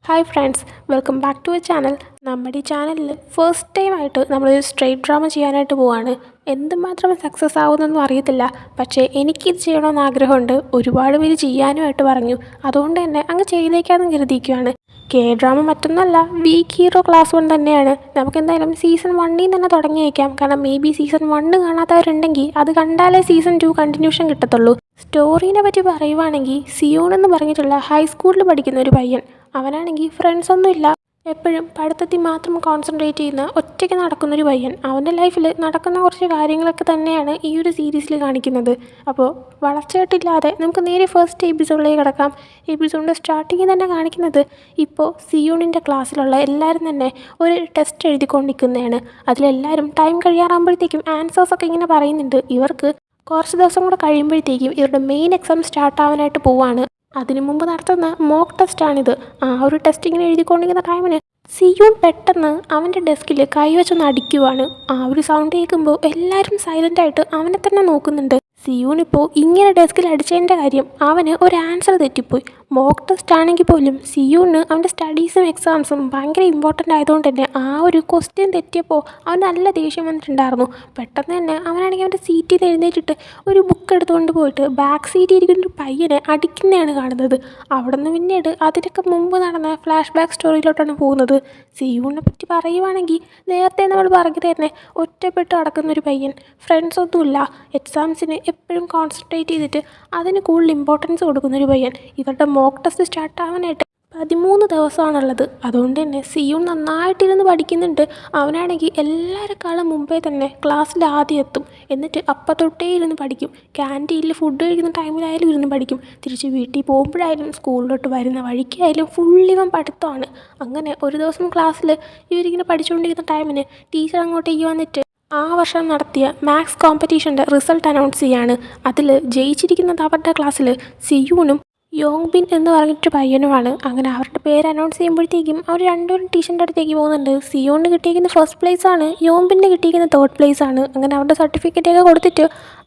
Hi friends, welcome back to a channel. നമ്മുടെ ഈ ചാനലിൽ ഫസ്റ്റ് ടൈമായിട്ട് നമ്മളൊരു സ്ട്രെയിറ്റ് ഡ്രാമ ചെയ്യാനായിട്ട് പോവാണ്. എന്തുമാത്രം സക്സസ് ആവുമെന്നൊന്നും അറിയത്തില്ല, പക്ഷേ എനിക്കിത് ചെയ്യണമെന്ന് ആഗ്രഹമുണ്ട്. ഒരുപാട് പേര് ചെയ്യാനുമായിട്ട് പറഞ്ഞു. അതുകൊണ്ട് തന്നെ അങ്ങ് ചെയ്തേക്കാമെന്ന് കരുതിയിരിക്കുകയാണ്. കെ ഡ്രാമ മറ്റൊന്നല്ല, വീക്ക് ഹീറോ ക്ലാസ് 1 തന്നെയാണ്. നമുക്ക് എന്തായാലും സീസൺ 1 തന്നെ തുടങ്ങിയേക്കാം. കാരണം മേ ബി സീസൺ 1 കാണാത്തവരുണ്ടെങ്കിൽ അത് കണ്ടാലേ സീസൺ 2 കണ്ടിന്യൂഷൻ കിട്ടത്തുള്ളൂ. സ്റ്റോറീനെ പറ്റി പറയുവാണെങ്കിൽ, സിയോൺ എന്ന് പറഞ്ഞിട്ടുള്ള ഹൈസ്കൂളിൽ പഠിക്കുന്ന ഒരു പയ്യൻ. അവനാണെങ്കിൽ ഫ്രണ്ട്സൊന്നുമില്ല, എപ്പോഴും പഠിത്തത്തിൽ മാത്രം കോൺസെൻട്രേറ്റ് ചെയ്യുന്ന ഒറ്റയ്ക്ക് നടക്കുന്നൊരു പയ്യൻ. അവൻ്റെ ലൈഫിൽ നടക്കുന്ന കുറച്ച് കാര്യങ്ങളൊക്കെ തന്നെയാണ് ഈ ഒരു സീരീസിൽ കാണിക്കുന്നത്. അപ്പോൾ വളർച്ചയായിട്ടില്ലാതെ നമുക്ക് നേരെ ഫസ്റ്റ് എപ്പിസോഡിലേക്ക് കിടക്കാം. എപ്പിസോഡിൻ്റെ സ്റ്റാർട്ടിങ്ങിൽ തന്നെ കാണിക്കുന്നത് ഇപ്പോൾ സിയോണിൻ്റെ ക്ലാസ്സിലുള്ള എല്ലാവരും തന്നെ ഒരു ടെസ്റ്റ് എഴുതിക്കൊണ്ടിരിക്കുന്നതാണ്. അതിലെല്ലാവരും ടൈം കഴിയാറാകുമ്പോഴത്തേക്കും ആൻസേഴ്സൊക്കെ ഇങ്ങനെ പറയുന്നുണ്ട്. ഇവർക്ക് കുറച്ച് ദിവസം കൂടെ കഴിയുമ്പോഴത്തേക്കും ഇവരുടെ മെയിൻ എക്സാം സ്റ്റാർട്ടാവാനായിട്ട് പോവാണ്. അതിനു മുമ്പ് നടത്തുന്ന മോക്ക് ടെസ്റ്റാണിത്. ആ ഒരു ടെസ്റ്റ് ഇങ്ങനെ എഴുതിക്കൊണ്ടിരിക്കുന്ന ടൈമിന് സിയൂൺ പെട്ടെന്ന് അവൻ്റെ ഡെസ്കിൽ കൈവച്ചൊന്ന് അടിക്കുവാണ്. ആ ഒരു സൗണ്ട് കേൾക്കുമ്പോൾ എല്ലാവരും സൈലൻ്റായിട്ട് അവനെ തന്നെ നോക്കുന്നുണ്ട്. സിയൂൺ ഇപ്പോൾ ഇങ്ങനെ ഡെസ്കിൽ അടിച്ചതിൻ്റെ കാര്യം അവന് ഒരു ആൻസർ തെറ്റിപ്പോയി. മോക്ക് ടെസ്റ്റ് ആണെങ്കിൽ പോലും സിയൂണിന് അവൻ്റെ സ്റ്റഡീസും എക്സാംസും ഭയങ്കര ഇമ്പോർട്ടൻ്റ് ആയതുകൊണ്ട് തന്നെ ആ ഒരു ക്വസ്റ്റ്യൻ തെറ്റിയപ്പോൾ അവൻ നല്ല ദേഷ്യം വന്നിട്ടുണ്ടായിരുന്നു. പെട്ടെന്ന് തന്നെ അവനാണെങ്കിൽ അവൻ്റെ സീറ്റിൽ നിന്ന് എഴുന്നേറ്റിട്ട് ഒരു ബുക്ക് എടുത്തുകൊണ്ട് പോയിട്ട് ബാക്ക് സീറ്റിൽ ഇരിക്കുന്ന ഒരു പയ്യനെ അടിക്കുന്നതാണ് കാണുന്നത്. അവിടെ നിന്ന് പിന്നീട് അതിനൊക്കെ മുമ്പ് നടന്ന ഫ്ലാഷ് ബാക്ക് സ്റ്റോറിയിലോട്ടാണ് പോകുന്നത്. സിയൂണിനെ പറ്റി പറയുവാണെങ്കിൽ, നേരത്തെ നമ്മൾ പറഞ്ഞത് തന്നെ ഒറ്റപ്പെട്ട് നടക്കുന്നൊരു പയ്യൻ, ഫ്രണ്ട്സൊന്നുമില്ല, എക്സാംസിന് എപ്പോഴും കോൺസെൻട്രേറ്റ് ചെയ്തിട്ട് അതിന് കൂടുതൽ ഇമ്പോർട്ടൻസ് കൊടുക്കുന്നൊരു പയ്യൻ. ഇവരുടെ മോക്ക് ടെസ്റ്റ് സ്റ്റാർട്ടാവാനായിട്ട് 13 ദിവസമാണുള്ളത്. അതുകൊണ്ട് തന്നെ സിയൂൺ നന്നായിട്ടിരുന്ന് പഠിക്കുന്നുണ്ട്. അവനാണെങ്കിൽ എല്ലാവരെക്കാളും മുമ്പേ തന്നെ ക്ലാസ്സിൽ ആദ്യം എത്തും. എന്നിട്ട് അപ്പം തൊട്ടേ ഇരുന്ന് പഠിക്കും. ക്യാൻറ്റീനിൽ ഫുഡ് കഴിക്കുന്ന ടൈമിലായാലും ഇരുന്ന് പഠിക്കും. തിരിച്ച് വീട്ടിൽ പോകുമ്പോഴായാലും സ്കൂളിലോട്ട് വരുന്ന വഴിക്കായാലും ഫുള്ളിവൻ പഠിത്തമാണ്. അങ്ങനെ ഒരു ദിവസം ക്ലാസ്സിൽ ഇവരിങ്ങനെ പഠിച്ചുകൊണ്ടിരിക്കുന്ന ടൈമിന് ടീച്ചർ അങ്ങോട്ടേക്ക് വന്നിട്ട് ആ വർഷം നടത്തിയ മാത്സ് കോമ്പറ്റീഷൻ്റെ റിസൾട്ട് അനൗൺസ് ചെയ്യാണ്. അതിൽ ജയിച്ചിരിക്കുന്നത് അവരുടെ ക്ലാസ്സിൽ സിയൂണും യോങ്ബിൻ എന്ന് പറഞ്ഞിട്ട് പയ്യനുമാണ്. അങ്ങനെ അവരുടെ പേര് അനൗൺസ് ചെയ്യുമ്പോഴത്തേക്കും അവർ രണ്ടുപേരും ടീച്ചറിൻ്റെ അടുത്തേക്ക് പോകുന്നുണ്ട്. സിയോണിന് കിട്ടിയിരിക്കുന്ന ഫസ്റ്റ് പ്ലേസാണ്, യോങ്ബിന് കിട്ടിയിരിക്കുന്ന തേർഡ് പ്ലേസാണ്. അങ്ങനെ അവരുടെ സർട്ടിഫിക്കറ്റൊക്കെ കൊടുത്തിട്ട്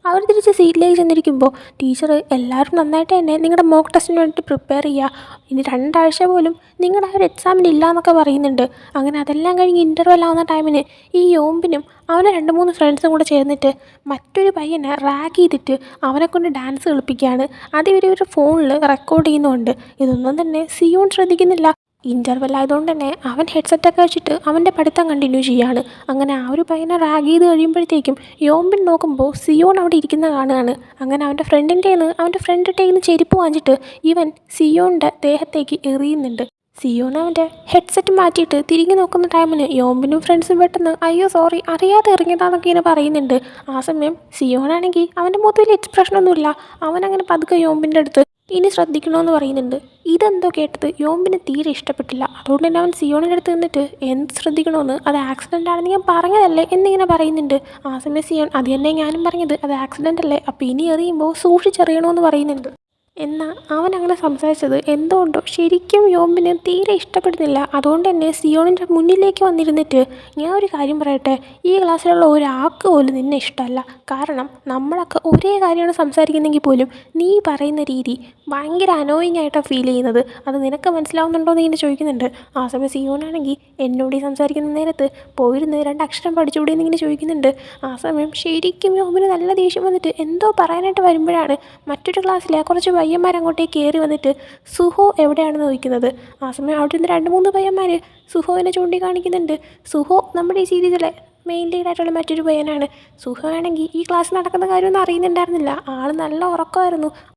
അവർ തിരിച്ച് സീറ്റിലേക്ക് ചെന്നിരിക്കുമ്പോൾ ടീച്ചർ എല്ലാവരും നന്നായിട്ട് തന്നെ നിങ്ങളുടെ മോക്ക് ടെസ്റ്റിന് വേണ്ടിയിട്ട് പ്രിപ്പയർ ചെയ്യുക, ഇനി 2 ആഴ്ച പോലും നിങ്ങളുടെ ആ ഒരു എക്സാമിന് ഇല്ല എന്നൊക്കെ പറയുന്നുണ്ട്. അങ്ങനെ അതെല്ലാം കഴിഞ്ഞ് ഇൻ്റർവെൽ ആവുന്ന ടൈമിന് ഈ യോമ്പിനും അവനെ 2-3 ഫ്രണ്ട്സും കൂടെ ചേർന്നിട്ട് മറ്റൊരു പയ്യനെ റാഗ് ചെയ്തിട്ട് അവനെ കൊണ്ട് ഡാൻസ് കളിപ്പിക്കുകയാണ്. അത് ഇവർ ഫോണിൽ റെക്കോർഡ് ചെയ്യുന്നുണ്ട്. ഇതൊന്നും തന്നെ സിയോൺ ശ്രദ്ധിക്കുന്നില്ല. ഇൻ്റർവെൽ ആയതുകൊണ്ട് തന്നെ അവൻ ഹെഡ്സെറ്റൊക്കെ വെച്ചിട്ട് അവൻ്റെ പഠിത്തം കണ്ടിന്യൂ ചെയ്യുകയാണ്. അങ്ങനെ ആ ഒരു പയ്യനെ റാഗ് ചെയ്ത് കഴിയുമ്പോഴത്തേക്കും യോമ്പിൻ നോക്കുമ്പോൾ സിയോൺ അവിടെ ഇരിക്കുന്ന കാണുകയാണ്. അങ്ങനെ അവൻ്റെ ഫ്രണ്ടിൻ്റെ നിന്ന് ചെരുപ്പ് വാങ്ങിച്ചിട്ട് ഇവൻ സിയോണിൻ്റെ ദേഹത്തേക്ക് എറിയുന്നുണ്ട്. സിയോൺ അവൻ്റെ ഹെഡ്സെറ്റ് മാറ്റിയിട്ട് തിരിഞ്ഞു നോക്കുന്ന ടൈമിന് യോമ്പിനും ഫ്രണ്ട്സും പെട്ടെന്ന് അയ്യോ സോറി അറിയാതെ എറിഞ്ഞതാന്നൊക്കെ ഇങ്ങനെ പറയുന്നുണ്ട്. ആ സമയം സിയോണാണെങ്കിൽ അവൻ്റെ മുഖത്ത് വലിയ എക്സ്പ്രഷനൊന്നുമില്ല. അവനങ്ങനെ പതുക്കെ യോമ്പിൻ്റെ അടുത്ത് ഇനി ശ്രദ്ധിക്കണമെന്ന് പറയുന്നുണ്ട്. ഇതെന്തോ കേട്ടത് യോമ്പിന് തീരെ ഇഷ്ടപ്പെട്ടില്ല. അതുകൊണ്ട് തന്നെ അവൻ സിയോണിൻ്റെ അടുത്ത് നിന്നിട്ട് എന്ത് ശ്രദ്ധിക്കണമെന്ന്, അത് ആക്സിഡൻ്റ് ആണെന്ന് ഞാൻ പറഞ്ഞതല്ലേ എന്നിങ്ങനെ പറയുന്നുണ്ട്. ആ സമയം സിയോൺ അത് തന്നെ ഞാനും പറഞ്ഞത്, അത് ആക്സിഡൻ്റ് അല്ലേ, അപ്പോൾ ഇനി എറിയുമ്പോൾ സൂക്ഷിച്ചെറിയണമെന്ന് പറയുന്നുണ്ട്. എന്നാൽ അവൻ അങ്ങനെ സംസാരിച്ചത് എന്തുകൊണ്ടോ ശരിക്കും യോമ്പിന് തീരെ ഇഷ്ടപ്പെടുന്നില്ല. അതുകൊണ്ട് തന്നെ സിയോണിൻ്റെ മുന്നിലേക്ക് വന്നിരുന്നിട്ട് ഞാൻ ഒരു കാര്യം പറയട്ടെ, ഈ ക്ലാസ്സിലുള്ള ഒരാൾക്ക് പോലും നിന്നെ ഇഷ്ടമല്ല. കാരണം നമ്മളൊക്കെ ഒരേ കാര്യമാണ് സംസാരിക്കുന്നെങ്കിൽ പോലും നീ പറയുന്ന രീതി ഭയങ്കര അനോയിങ് ആയിട്ടാണ് ഫീൽ ചെയ്യുന്നത്. അത് നിനക്ക് മനസ്സിലാവുന്നുണ്ടോ എന്ന് ഇങ്ങനെ ചോദിക്കുന്നുണ്ട്. ആ സമയം സിയോണാണെങ്കിൽ എന്നോട് ഈ സംസാരിക്കുന്ന നേരത്ത് പോയിരുന്ന് 2 അക്ഷരം പഠിച്ചുകൂടെ എന്നിങ്ങനെ ചോദിക്കുന്നുണ്ട്. ആ സമയം ശരിക്കും യോമ്പിന് നല്ല ദേഷ്യം വന്നിട്ട് എന്തോ പറയാനായിട്ട് വരുമ്പോഴാണ് മറ്റൊരു ക്ലാസ്സിലെ കുറച്ച് പയ്യന്മാർ അങ്ങോട്ടേക്ക് കയറി വന്നിട്ട് സുഹോ എവിടെയാണെന്ന് ചോദിക്കുന്നത്. ആ സമയം അവിടെ നിന്ന് 2-3 പയ്യന്മാർ സുഹോവിനെ ചൂണ്ടിക്കാണിക്കുന്നുണ്ട്. സുഹോ നമ്മുടെ ഈ സീരീസിലെ മെയിൻ ലീഡായിട്ടുള്ള മറ്റൊരു പയ്യനാണ്. സുഹോ ആണെങ്കിൽ ഈ ക്ലാസ് നടക്കുന്ന കാര്യമൊന്നും അറിയുന്നുണ്ടായിരുന്നില്ല. ആൾ നല്ല ഉറക്കമായിരുന്നു.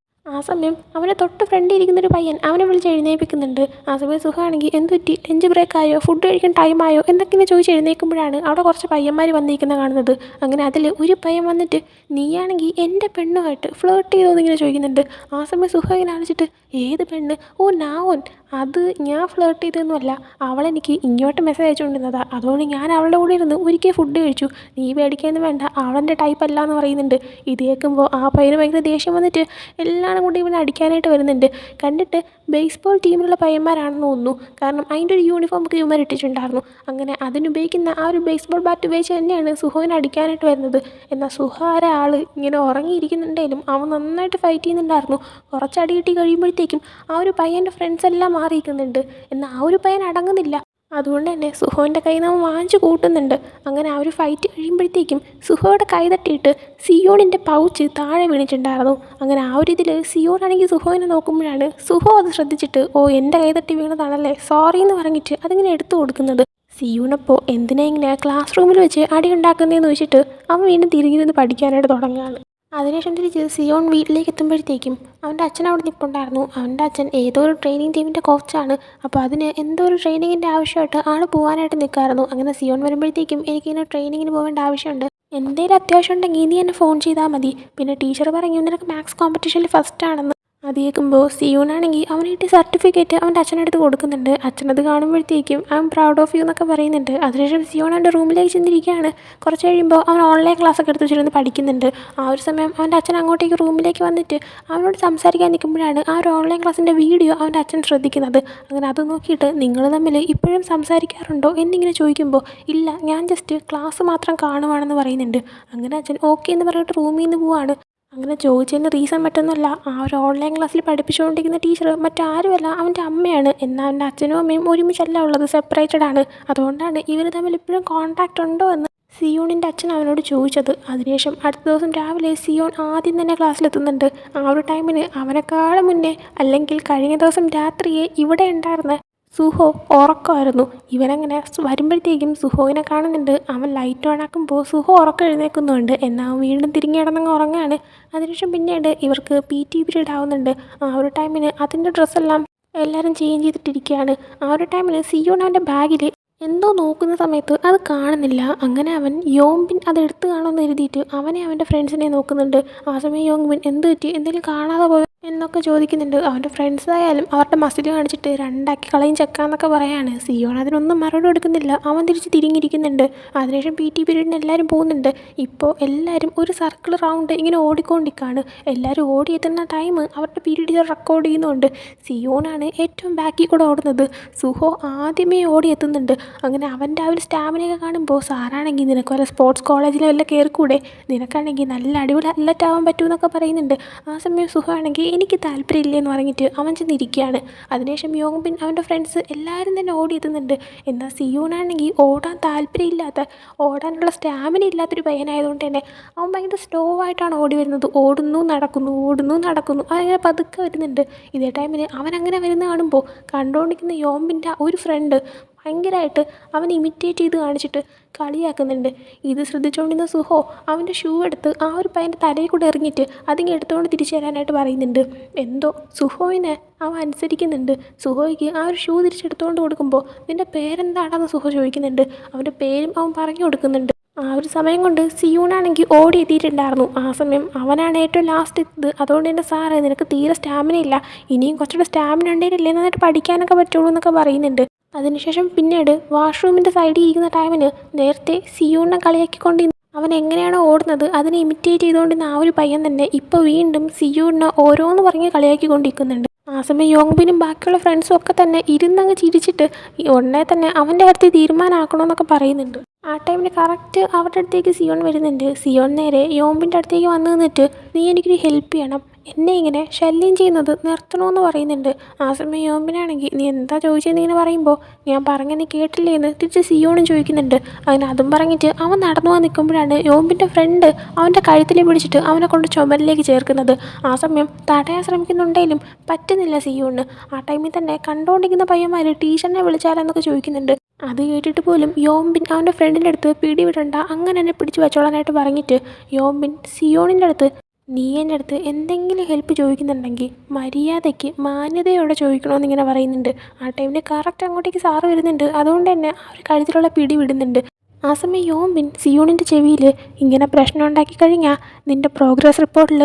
ആ സമയം അവനെ തൊട്ട് ഫ്രണ്ടിൽ ഇരിക്കുന്നൊരു പയ്യൻ അവനെ വിളിച്ച് എഴുന്നേൽപ്പിക്കുന്നുണ്ട്. ആ സമയം സുഖമാണെങ്കിൽ എന്ത് പറ്റി, ലഞ്ച് ബ്രേക്ക് ആയോ, ഫുഡ് കഴിക്കാൻ ടൈമായോ എന്നൊക്കെ ചോദിച്ച് എഴുന്നേൽക്കുമ്പോഴാണ് അവിടെ കുറച്ച് പയ്യന്മാർ വന്നിരിക്കുന്നത് കാണുന്നത്. അങ്ങനെ അതിൽ ഒരു പയ്യൻ വന്നിട്ട് നീയാണെങ്കിൽ എൻ്റെ പെണ്ണുമായിട്ട് ഫ്ലേർട്ട് ചെയ്തോ എന്നിങ്ങനെ ചോദിക്കുന്നുണ്ട്. ആ സമയം സുഖം ഇങ്ങനെ ആലോചിച്ചിട്ട് ഏത് പെണ്ണ്, ഓ നാവൻ, അത് ഞാൻ ഫ്ലേർട്ട് ചെയ്തതൊന്നുമല്ല, അവളെനിക്ക് ഇങ്ങോട്ട് മെസ്സേജ് അയച്ചുകൊണ്ടിരുന്നതാണ്. അതുകൊണ്ട് ഞാൻ അവളുടെ കൂടെ ഇരുന്ന് ഒരിക്കൽ ഫുഡ് കഴിച്ചു, നീ പേടിക്കാനൊന്നും വേണ്ട, അവളെൻ്റെ ടൈപ്പ് അല്ല എന്ന് പറയുന്നുണ്ട്. ഇത് കേൾക്കുമ്പോൾ ആ പയ്യന് ഭയങ്കര ദേഷ്യം വന്നിട്ട് എല്ലാം എല്ലാവരും കൂടി ഇവനെ അടിക്കാനായിട്ട് വരുന്നുണ്ട്. കണ്ടിട്ട് ബേസ്ബോൾ ടീമിലുള്ള പയ്യന്മാരാണെന്ന് തോന്നുന്നു. കാരണം അതിൻ്റെ ഒരു യൂണിഫോം ഒക്കെ ഇവന്മാർ ഇട്ടിട്ടുണ്ടായിരുന്നു. അങ്ങനെ അതിനുപയോഗിക്കുന്ന ആ ഒരു ബേസ്ബോൾ ബാറ്റ് ഉപയോഗിച്ച് തന്നെയാണ് സുഹോവിനെ അടിക്കാനായിട്ട് വരുന്നത്. എന്നാൽ സുഹോ ആൾ ഇങ്ങനെ ഉറങ്ങിയിരിക്കുന്നുണ്ടെങ്കിലും അവൻ നന്നായിട്ട് ഫൈറ്റ് ചെയ്യുന്നുണ്ടായിരുന്നു. കുറച്ചടി കിട്ടി കഴിയുമ്പോഴത്തേക്കും ആ ഒരു പയ്യൻ്റെ ഫ്രണ്ട്സ് എല്ലാം മാറിയിരിക്കുന്നുണ്ട്. എന്നാൽ ആ ഒരു പയ്യൻ അടങ്ങുന്നില്ല. അതുകൊണ്ട് തന്നെ സുഹോൻ്റെ കയ്യിൽ നിന്ന് അവൻ വാങ്ങിച്ചു കൂട്ടുന്നുണ്ട്. അങ്ങനെ ആ ഒരു ഫൈറ്റ് കഴിയുമ്പോഴത്തേക്കും സുഹോയുടെ കൈ തട്ടിയിട്ട് സിയോണിൻ്റെ പൗച്ച് താഴെ വീണിട്ടുണ്ടായിരുന്നു. അങ്ങനെ ആ ഒരു ഇതിൽ സിയോണാണെങ്കിൽ സുഹോനെ നോക്കുമ്പോഴാണ് സുഹോ അത് ശ്രദ്ധിച്ചിട്ട് എൻ്റെ കൈ തട്ടി വീണതാണല്ലേ, സോറി എന്ന് പറഞ്ഞിട്ട് അതിങ്ങനെ എടുത്തു കൊടുക്കുന്നത്. സിയൂണപ്പോൾ എന്തിനാ ഇങ്ങനെ ക്ലാസ് റൂമിൽ വെച്ച് അടി ഉണ്ടാക്കുന്നതെന്ന് വെച്ചിട്ട് അവൻ വീണ്ടും തിരിഞ്ഞിരുന്ന് പഠിക്കാനായിട്ട് തുടങ്ങുകയാണ്. അതിനുശേഷം തിരിച്ച് സിയോൺ വീട്ടിലേക്ക് എത്തുമ്പോഴത്തേക്കും അവൻ്റെ അച്ഛൻ അവിടെ നിൽപ്പുണ്ടായിരുന്നു. അവൻ്റെ അച്ഛൻ ഏതോ ഒരു ട്രെയിനിങ് ടീമിൻ്റെ കോച്ചാണ്. അപ്പോൾ അതിന് എന്തോ ഒരു ട്രെയിനിങ്ങിൻ്റെ ആവശ്യമായിട്ട് ആൾ പോകാനായിട്ട് നിൽക്കായിരുന്നു. അങ്ങനെ സിയോൺ വരുമ്പോഴത്തേക്കും എനിക്കിങ്ങനെ ട്രെയിനിങ്ങിന് പോകേണ്ട ആവശ്യമുണ്ട്, എന്തെങ്കിലും അത്യാവശ്യം ഉണ്ടെങ്കിൽ നീ എന്നെ ഫോൺ ചെയ്താൽ മതി. പിന്നെ ടീച്ചർ പറഞ്ഞു നിനക്ക് മാത്സ് കോമ്പറ്റീഷനിൽ ഫസ്റ്റ് ആണെന്ന്. അത് കേൾക്കുമ്പോൾ സിയൂണാണെങ്കിൽ അവന് കിട്ടിയ സർട്ടിഫിക്കറ്റ് അവൻ്റെ അച്ഛനടുത്ത് കൊടുക്കുന്നുണ്ട്. അച്ഛനത് കാണുമ്പോഴത്തേക്കും I am proud of you എന്നൊക്കെ പറയുന്നുണ്ട്. അതിനുശേഷം സിയോൺ അവൻ്റെ റൂമിലേക്ക് ചെന്നിരിക്കുകയാണ്. കുറച്ച് കഴിയുമ്പോൾ അവൻ ഓൺലൈൻ ക്ലാസ്സൊക്കെ എടുത്ത് വെച്ചിരുന്ന് പഠിക്കുന്നുണ്ട്. ആ ഒരു സമയം അവൻ്റെ അച്ഛൻ അങ്ങോട്ടേക്ക് റൂമിലേക്ക് വന്നിട്ട് അവനോട് സംസാരിക്കാൻ നിൽക്കുമ്പോഴാണ് ആ ഒരു ഓൺലൈൻ ക്ലാസ്സിൻ്റെ വീഡിയോ അവൻ്റെ അച്ഛൻ ശ്രദ്ധിക്കുന്നത്. അങ്ങനെ അത് നോക്കിയിട്ട് നിങ്ങൾ തമ്മിൽ ഇപ്പോഴും സംസാരിക്കാറുണ്ടോ എന്നിങ്ങനെ ചോദിക്കുമ്പോൾ ഇല്ല, ഞാൻ ജസ്റ്റ് ക്ലാസ് മാത്രം കാണുവാണെന്ന് പറയുന്നുണ്ട്. അങ്ങനെ അച്ഛൻ ഓക്കെ എന്ന് പറഞ്ഞിട്ട് റൂമിൽ നിന്ന് പോവാണ്. അങ്ങനെ ചോദിച്ചതിന് റീസൺ മറ്റൊന്നുമല്ല, ആ ഒരു ഓൺലൈൻ ക്ലാസ്സിൽ പഠിപ്പിച്ചുകൊണ്ടിരിക്കുന്ന ടീച്ചർ മറ്റാരുമല്ല അവൻ്റെ അമ്മയാണ്. എന്നാൽ അവൻ്റെ അച്ഛനും അമ്മയും ഒരുമിച്ചല്ല ഉള്ളത്, സെപ്പറേറ്റഡ് ആണ്. അതുകൊണ്ടാണ് ഇവർ തമ്മിൽ ഇപ്പോഴും കോൺടാക്റ്റ് ഉണ്ടോ എന്ന് സിയോണിൻ്റെ അച്ഛൻ അവനോട് ചോദിച്ചത്. അതിനുശേഷം അടുത്ത ദിവസം രാവിലെ സിയോൺ ആദ്യം തന്നെ ക്ലാസ്സിലെത്തുന്നുണ്ട്. ആ ഒരു ടൈമിന് അവനെക്കാളും മുന്നേ അല്ലെങ്കിൽ കഴിഞ്ഞ ദിവസം രാത്രിയെ ഇവിടെ ഉണ്ടായിരുന്ന സുഹോ ഉറക്കമായിരുന്നു. ഇവനങ്ങനെ വരുമ്പോഴത്തേക്കും സുഹോവിനെ കാണുന്നുണ്ട്. അവൻ ലൈറ്റ് ഓൺ ആക്കുമ്പോൾ സുഹോ ഉറക്കം എഴുന്നേൽക്കുന്നുണ്ട്. എന്നാൽ അവൻ വീണ്ടും തിരിഞ്ഞ് കിടന്നങ്ങ് ഉറങ്ങാണ്. അതിനുശേഷം പിന്നീട് ഇവർക്ക് PT പീരീഡ് ആവുന്നുണ്ട്. ആ ഒരു ടൈമിന് അതിൻ്റെ ഡ്രസ്സെല്ലാം എല്ലാവരും ചേഞ്ച് ചെയ്തിട്ടിരിക്കുകയാണ്. ആ ഒരു ടൈമിൽ സിയോൺ അവൻ്റെ ബാഗിൽ എന്തോ നോക്കുന്ന സമയത്ത് അത് കാണുന്നില്ല. അങ്ങനെ അവൻ യോംബിൻ അത് എടുത്ത് കാണുമെന്ന് എഴുതിയിട്ട് അവനെ അവൻ്റെ ഫ്രണ്ട്സിനെ നോക്കുന്നുണ്ട്. ആ സമയം യോംബിൻ എന്ത് പറ്റി, എന്തെങ്കിലും കാണാതെ പോയോ എന്നൊക്കെ ചോദിക്കുന്നുണ്ട്. അവൻ്റെ ഫ്രണ്ട്സ് ആയാലും അവരുടെ മസിൽ കാണിച്ചിട്ട് രണ്ടാക്കി കളയും ചെക്കാന്നൊക്കെ പറയാണ്. സിയോൺ അതിനൊന്നും മറുപടി കൊടുക്കുന്നില്ല. അവൻ തിരിച്ച് തിരിഞ്ഞിരിക്കുന്നുണ്ട്. അതിനുശേഷം PT പീരീഡിന് എല്ലാവരും പോകുന്നുണ്ട്. ഇപ്പോൾ എല്ലാവരും ഒരു സർക്കിൾ റൗണ്ട് ഇങ്ങനെ ഓടിക്കൊണ്ടിരിക്കുകയാണ്. എല്ലാവരും ഓടിയെത്തുന്ന ടൈം അവരുടെ പീരീഡ് റെക്കോർഡ് ചെയ്യുന്നുണ്ട്. സിയോണാണ് ഏറ്റവും ബാക്കിൽ കൂടെ ഓടുന്നത്. സുഹോ ആദ്യമേ ഓടിയെത്തുന്നുണ്ട്. അങ്ങനെ അവൻ്റെ ആ ഒരു സ്റ്റാമിനയൊക്കെ കാണുമ്പോൾ സാറാണെങ്കിൽ നിനക്ക് വല്ല സ്പോർട്സ് കോളേജിൽ വല്ല കയറിക്കൂടെ, നിനക്കാണെങ്കിൽ നല്ല അടിപൊളി അത്ലറ്റ് ആവാൻ പറ്റുമെന്നൊക്കെ പറയുന്നുണ്ട്. ആ സമയം സുഹോ ആണെങ്കിൽ എനിക്ക് താല്പര്യമില്ലെന്ന് പറഞ്ഞിട്ട് അവൻ ചെന്നിരിക്കുകയാണ്. അതിനുശേഷം യോങ്ബിൻ അവൻ്റെ ഫ്രണ്ട്സ് എല്ലാവരും തന്നെ ഓടിയെത്തുന്നുണ്ട്. എന്നാൽ സിയോണാണെങ്കിൽ ഓടാൻ താല്പര്യമില്ലാത്ത, ഓടാനുള്ള സ്റ്റാമിന ഇല്ലാത്തൊരു പയ്യനായതുകൊണ്ട് തന്നെ അവൻ ഭയങ്കര സ്ലോ ആയിട്ടാണ് ഓടി വരുന്നത്. ഓടുന്നു നടക്കുന്നു അതങ്ങനെ പതുക്കെ വരുന്നുണ്ട്. ഇതേ ടൈമിന് അവൻ അങ്ങനെ വരുന്ന കാണുമ്പോൾ കണ്ടുകൊണ്ടിരിക്കുന്ന യോമ്പിൻ്റെ ഒരു ഫ്രണ്ട് ഭയങ്കരമായിട്ട് അവൻ ഇമിറ്റേറ്റ് ചെയ്ത് കാണിച്ചിട്ട് കളിയാക്കുന്നുണ്ട്. ഇത് ശ്രദ്ധിച്ചുകൊണ്ടിരുന്ന സുഹോ അവൻ്റെ ഷൂ എടുത്ത് ആ ഒരു പയ്യൻ്റെ തലയിൽ കൂടെ എറിഞ്ഞിട്ട് അതിങ്ങനെ എടുത്തുകൊണ്ട് തിരിച്ചു തരാനായിട്ട് പറയുന്നുണ്ട്. എന്തോ സുഹോയിനെ അവൻ അനുസരിക്കുന്നുണ്ട്. സുഹോയ്ക്ക് ആ ഒരു ഷൂ തിരിച്ചെടുത്തുകൊണ്ട് കൊടുക്കുമ്പോൾ നിൻ്റെ പേരെന്താണെന്ന് സുഹോ ചോദിക്കുന്നുണ്ട്. അവൻ്റെ പേരും അവൻ പറഞ്ഞു കൊടുക്കുന്നുണ്ട്. ആ ഒരു സമയം കൊണ്ട് സിയൂണാണെങ്കിൽ ഓടി എത്തിയിട്ടുണ്ടായിരുന്നു. ആ സമയം അവനാണ് ഏറ്റവും ലാസ്റ്റ് എത്തിയത്. അതുകൊണ്ട് തന്നെ സാറ് നിനക്ക് തീരെ സ്റ്റാമിന ഇല്ല, ഇനിയും കുറച്ചുകൂടെ സ്റ്റാമിന ഉണ്ടെങ്കിലല്ലേ നന്നായിട്ട് പഠിക്കാനൊക്കെ പറ്റുള്ളൂ എന്നൊക്കെ പറയുന്നുണ്ട്. അതിനുശേഷം പിന്നീട് വാഷ്റൂമിൻ്റെ സൈഡിൽ ഇരിക്കുന്ന ടൈമിന് നേരത്തെ സിയൂണിനെ കളിയാക്കിക്കൊണ്ട് അവൻ എങ്ങനെയാണോ ഓടുന്നത് അതിനെ ഇമിറ്റേറ്റ് ചെയ്തുകൊണ്ടിരുന്ന ആ ഒരു പയ്യൻ തന്നെ ഇപ്പോൾ വീണ്ടും സിയൂണിനെ ഓരോന്ന് പറഞ്ഞ് കളിയാക്കിക്കൊണ്ടിരിക്കുന്നുണ്ട്. ആ സമയം യോങ്ബിനും ബാക്കിയുള്ള ഫ്രണ്ട്സും ഒക്കെ തന്നെ ഇരുന്നങ്ങ് ചിരിച്ചിട്ട് ഉടനെ തന്നെ അവൻ്റെ അടുത്ത് തീരുമാനമാക്കണമെന്നൊക്കെ പറയുന്നുണ്ട്. ആ ടൈമിന് കറക്റ്റ് അവരുടെ അടുത്തേക്ക് സിയോൺ വരുന്നുണ്ട്. സിയോൺ നേരെ യോമ്പിൻ്റെ അടുത്തേക്ക് വന്ന് നിന്നിട്ട് നീ എനിക്കൊരു ഹെൽപ്പ് ചെയ്യണം, എന്നെ ഇങ്ങനെ ശല്യം ചെയ്യുന്നത് നിർത്തണമെന്ന് പറയുന്നുണ്ട്. ആ സമയം യോമ്പിനാണെങ്കിൽ നീ എന്താ ചോദിച്ചതെന്ന് ഇങ്ങനെ പറയുമ്പോൾ ഞാൻ പറഞ്ഞ നീ കേട്ടില്ലേ എന്ന് തിരിച്ച് സിയോണും ചോദിക്കുന്നുണ്ട്. അങ്ങനെ അതും പറഞ്ഞിട്ട് അവൻ നടന്നു പോകാൻ നിൽക്കുമ്പോഴാണ് യോമ്പിൻ്റെ ഫ്രണ്ട് അവൻ്റെ കഴുത്തിൽ പിടിച്ചിട്ട് അവനെ കൊണ്ട് ചുമലിലേക്ക് ചേർക്കുന്നത്. ആ സമയം തടയാൻ ശ്രമിക്കുന്നുണ്ടെങ്കിലും പറ്റുന്നില്ല സിയോണിന്. ആ ടൈമിൽ തന്നെ കണ്ടുകൊണ്ടിരിക്കുന്ന പയ്യന്മാർ ടീച്ചറിനെ വിളിച്ചാലെന്നൊക്കെ ചോദിക്കുന്നുണ്ട്. അത് കേട്ടിട്ട് പോലും യോമ്പിൻ അവൻ്റെ ഫ്രണ്ടിൻ്റെ അടുത്ത് പിടിവിടണ്ട, അങ്ങനെ എന്നെ പിടിച്ച് വെച്ചോളാനായിട്ട് പറഞ്ഞിട്ട് യോമ്പിൻ സിയോണിൻ്റെ അടുത്ത് നീ എൻ്റെ അടുത്ത് എന്തെങ്കിലും ഹെൽപ്പ് ചോദിക്കുന്നുണ്ടെങ്കിൽ മര്യാദയ്ക്ക് മാന്യതയോടെ ചോദിക്കണമെന്നിങ്ങനെ പറയുന്നുണ്ട്. ആ ടൈമിൽ കറക്റ്റ് അങ്ങോട്ടേക്ക് സാറ് വരുന്നുണ്ട്. അതുകൊണ്ട് തന്നെ ആ ഒരു കഴുത്തിലുള്ള പിടി വിടുന്നുണ്ട്. ആ സമയം യോമ്പിൻ സിയോണിൻ്റെ ചെവിയിൽ ഇങ്ങനെ പ്രശ്നം ഉണ്ടാക്കി കഴിഞ്ഞാൽ നിൻ്റെ പ്രോഗ്രസ് റിപ്പോർട്ടിൽ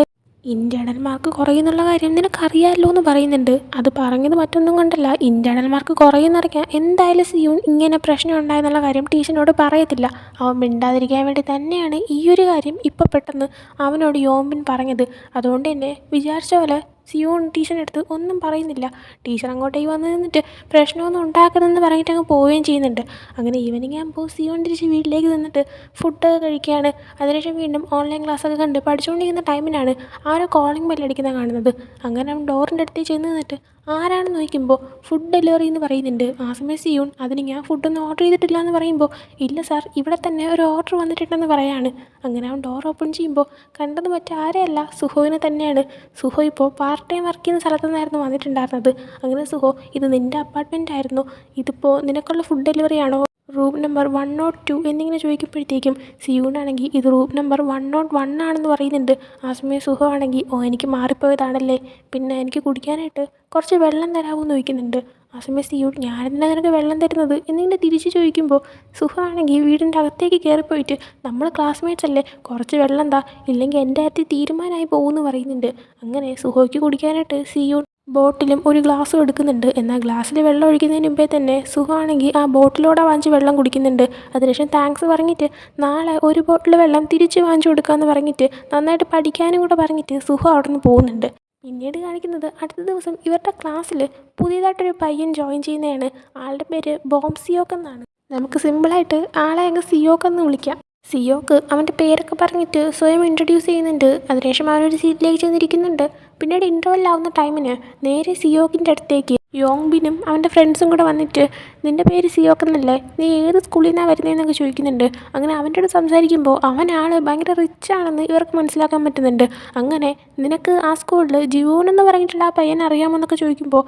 ഇൻറ്റേർണൽ മാർക്ക് കുറയുന്നുള്ള കാര്യം നിനക്കറിയാമല്ലോ എന്ന് പറയുന്നുണ്ട്. അത് പറഞ്ഞത് മറ്റൊന്നും കൊണ്ടല്ല, ഇൻറ്റേർണൽ മാർക്ക് കുറയുന്നറിയാൻ എന്തായാലും സിയൂൺ ഇങ്ങനെ പ്രശ്നം ഉണ്ടായെന്നുള്ള കാര്യം ടീച്ചറിനോട് പറയത്തില്ല. അവൻ മിണ്ടാതിരിക്കാൻ വേണ്ടി തന്നെയാണ് ഈ ഒരു കാര്യം ഇപ്പോൾ പെട്ടെന്ന് അവനോട് യോമ്പിൻ പറഞ്ഞത്. അതുകൊണ്ട് തന്നെ വിചാരിച്ച പോലെ സിയോൺ ടീച്ചറിൻ്റെ അടുത്ത് ഒന്നും പറയുന്നില്ല. ടീച്ചർ അങ്ങോട്ടേക്ക് വന്ന് നിന്നിട്ട് പ്രശ്നമൊന്നും ഉണ്ടാക്കരുതെന്ന് പറഞ്ഞിട്ട് അങ്ങ് പോവുകയും ചെയ്യുന്നുണ്ട്. അങ്ങനെ ഈവനിങ് ആകുമ്പോൾ സിയോൺ തിരിച്ച് വീട്ടിലേക്ക് നിന്നിട്ട് ഫുഡൊക്കെ കഴിക്കുകയാണ്. അതിനുശേഷം വീണ്ടും ഓൺലൈൻ ക്ലാസ്സൊക്കെ കണ്ട് പഠിച്ചുകൊണ്ടിരിക്കുന്ന ടൈമിനാണ് ആരോ കോളിംഗ് ബെല്ലടിക്കുന്നത് കാണുന്നത്. അങ്ങനെ അവൻ ഡോറിൻ്റെ അടുത്തേക്ക് ചെന്ന് നിന്നിട്ട് ആരാണെന്ന് ചോദിക്കുമ്പോൾ ഫുഡ് ഡെലിവറി എന്ന് പറയുന്നുണ്ട്. ആ സമയം സിയോൺ അതിന് ഞാൻ ഫുഡൊന്നും ഓർഡർ ചെയ്തിട്ടില്ല എന്ന് പറയുമ്പോൾ ഇല്ല സാർ, ഇവിടെ തന്നെ ഒരു ഓർഡർ വന്നിട്ടുണ്ടെന്ന് പറയാണ്. അങ്ങനെ അവൻ ഡോർ ഓപ്പൺ ചെയ്യുമ്പോൾ കണ്ടത് മറ്റാരെയല്ല, സുഹോയിനെ തന്നെയാണ്. സുഹോ ഇപ്പോൾ പാർട്ട് ടൈം വർക്ക് ചെയ്യുന്ന സ്ഥലത്തു നിന്നായിരുന്നു വന്നിട്ടുണ്ടായിരുന്നത്. അങ്ങനെ സുഹോ, ഇത് നിൻ്റെ അപ്പാർട്ട്മെൻ്റ് ആയിരുന്നു, ഇതിപ്പോൾ നിനക്കുള്ള ഫുഡ് ഡെലിവറി ആണോ, റൂം നമ്പർ 102 എന്നിങ്ങനെ ചോദിക്കുമ്പോഴത്തേക്കും സിയൂണാണെങ്കിൽ ഇത് റൂം നമ്പർ 101 ആണെന്ന് പറയുന്നുണ്ട്. ആ സമയം സുഹോ ആണെങ്കിൽ എനിക്ക് മാറിപ്പോയതാണല്ലേ, പിന്നെ എനിക്ക് കുടിക്കാനായിട്ട് കുറച്ച് വെള്ളം തരാമോ എന്ന് ചോദിക്കുന്നുണ്ട്. ആ സമയം സിയൂൺ ഞാനെന്തിനാ നിനക്ക് വെള്ളം തരുന്നത് എന്നിങ്ങനെ തിരിച്ച് ചോദിക്കുമ്പോൾ സുഹോ ആണെങ്കിൽ വീടിൻ്റെ അകത്തേക്ക് കയറിപ്പോയിട്ട് നമ്മൾ ക്ലാസ്മേറ്റ്സ് അല്ലേ, കുറച്ച് വെള്ളം താ, ഇല്ലെങ്കിൽ എൻ്റെ കാര്യത്തിൽ തീരുമാനമായി പോകുമെന്ന് പറയുന്നുണ്ട്. അങ്ങനെ സുഹോയ്ക്ക് കുടിക്കാനായിട്ട് സിയൂൺ ബോട്ടിലും ഒരു ഗ്ലാസ്സും എടുക്കുന്നുണ്ട്. എന്നാൽ ഗ്ലാസ്സിൽ വെള്ളം ഒഴിക്കുന്നതിന് മുമ്പേ തന്നെ സുഹോ ആണെങ്കിൽ ആ ബോട്ടിലോടെ വാങ്ങിച്ച് വെള്ളം കുടിക്കുന്നുണ്ട്. അതിനുശേഷം താങ്ക്സ് പറഞ്ഞിട്ട് നാളെ ഒരു ബോട്ടിൽ വെള്ളം തിരിച്ച് വാങ്ങിച്ചു കൊടുക്കാമെന്ന് പറഞ്ഞിട്ട് നന്നായിട്ട് പഠിക്കാനും കൂടെ പറഞ്ഞിട്ട് സുഹോ അവിടെ നിന്ന് പോകുന്നുണ്ട്. പിന്നീട് കാണിക്കുന്നത് അടുത്ത ദിവസം ഇവരുടെ ക്ലാസ്സിൽ പുതിയതായിട്ടൊരു പയ്യൻ ജോയിൻ ചെയ്യുന്നതാണ്. ആളുടെ പേര് ബോംസിയോക്ക് എന്നാണ്. നമുക്ക് സിമ്പിളായിട്ട് ആളെ അങ്ങ് സിയോക്ക് എന്ന് വിളിക്കാം. സിയോക്ക് അവൻ്റെ പേരൊക്കെ പറഞ്ഞിട്ട് സ്വയം ഇൻട്രൊഡ്യൂസ് ചെയ്യുന്നുണ്ട്. അതിനുശേഷം അവനൊരു സീറ്റിലേക്ക് ചെന്നിരിക്കുന്നുണ്ട്. പിന്നീട് ഇൻ്റർവെൽ ആവുന്ന ടൈമിന് നേരെ സിയോക്കിൻ്റെ അടുത്തേക്ക് യോങ്ബിനും അവൻ്റെ ഫ്രണ്ട്സും കൂടെ വന്നിട്ട് നിൻ്റെ പേര് സിയോക്ക് എന്നല്ലേ, നീ ഏത് സ്കൂളിൽ നിന്നാണ് വരുന്നതെന്നൊക്കെ ചോദിക്കുന്നുണ്ട്. അങ്ങനെ അവൻ്റെ അടുത്ത് സംസാരിക്കുമ്പോൾ അവൻ ആൾ ഭയങ്കര റിച്ച് ആണെന്ന് ഇവർക്ക് മനസ്സിലാക്കാൻ പറ്റുന്നുണ്ട്. അങ്ങനെ നിനക്ക് ആ സ്കൂളിൽ ജിവോൺ എന്ന് പറഞ്ഞിട്ടുള്ള ആ പയ്യനെ അറിയാമോന്നൊക്കെ ചോദിക്കുമ്പോൾ